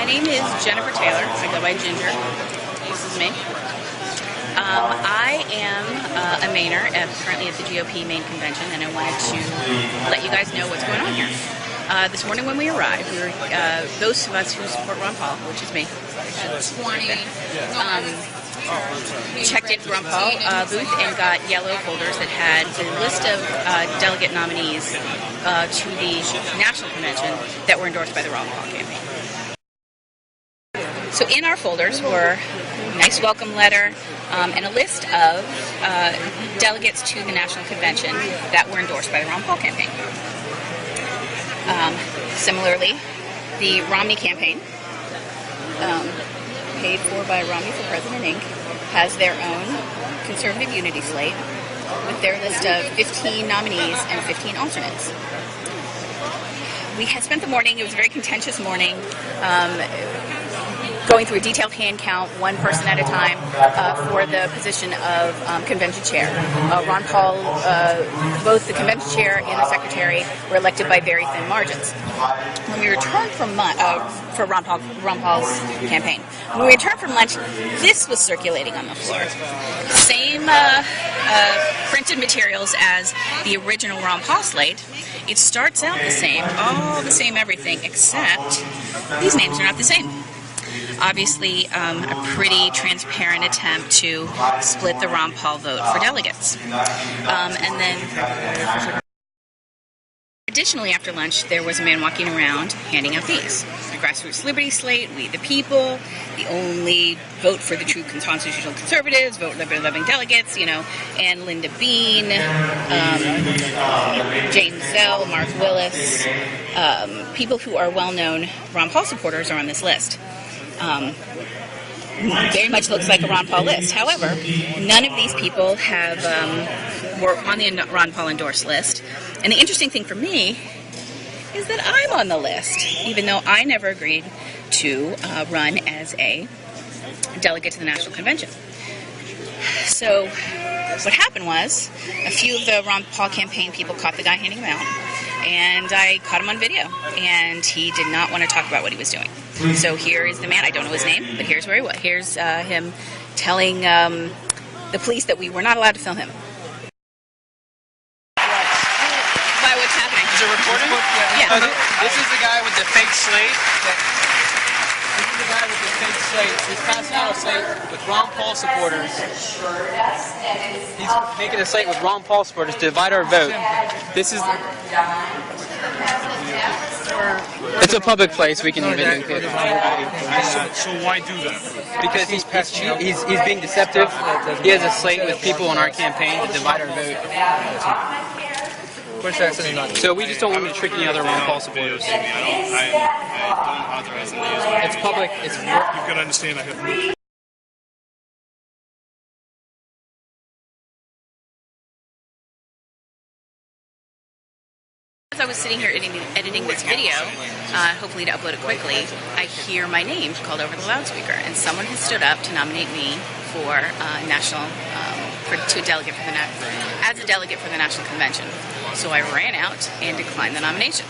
My name is Jennifer Taylor. I go by Ginger. This is me. I am a Mainer, currently at the GOP Maine convention, and I wanted to let you guys know what's going on here. This morning when we arrived, we were, those of us who support Ron Paul, which is me, checked into Ron Paul booth and got yellow folders that had a list of delegate nominees to the national convention that were endorsed by the Ron Paul campaign. So in our folders were a nice welcome letter and a list of delegates to the national convention that were endorsed by the Ron Paul campaign. Similarly, the Romney campaign, paid for by Romney for President Inc., has their own conservative unity slate with their list of 15 nominees and 15 alternates. We had spent the morning, it was a very contentious morning, going through a detailed hand count, one person at a time, for the position of convention chair. Ron Paul, both the convention chair and the secretary were elected by very thin margins. When we returned from for Ron Paul's campaign, when we returned from lunch, this was circulating on the floor. Same printed materials as the original Ron Paul slate. It starts out the same, all the same everything, except these names are not the same. Obviously, a pretty transparent attempt to split the Ron Paul vote for delegates. And then, additionally, after lunch, there was a man walking around handing out these. The Grassroots Liberty Slate, We the People, the only vote for the true constitutional conservatives, vote liberty-loving delegates, you know, and Linda Bean, James Zell, Mark Willis, people who are well-known Ron Paul supporters are on this list. Very much looks like a Ron Paul list. However, none of these people have were on the Ron Paul endorsed list. And the interesting thing for me is that I'm on the list, even though I never agreed to run as a delegate to the national convention. So what happened was a few of the Ron Paul campaign people caught the guy handing him out, and I caught him on video, and he did not want to talk about what he was doing. So here is the man. I don't know his name, but here's where he was. Here's him telling the police that we were not allowed to film him. Why, what's happening? Is it recording? Yeah. This is the guy with the fake slate. This is the guy with the fake slate. He's passing out a slate with Ron Paul supporters. He's making a slate with Ron Paul supporters to divide our vote. This is... It's a public place. We can even include it. So why do that? Because he's being deceptive. He has a slate with people on our campaign to divide our vote. So we just don't want to trick any other Ron Paul supporters. I don't authorize them to use it. It's public. It's you can understand. I have. As I was sitting here editing this video, hopefully to upload it quickly, I hear my name called over the loudspeaker, and someone has stood up to nominate me for as a delegate for the national convention. So I ran out and declined the nomination.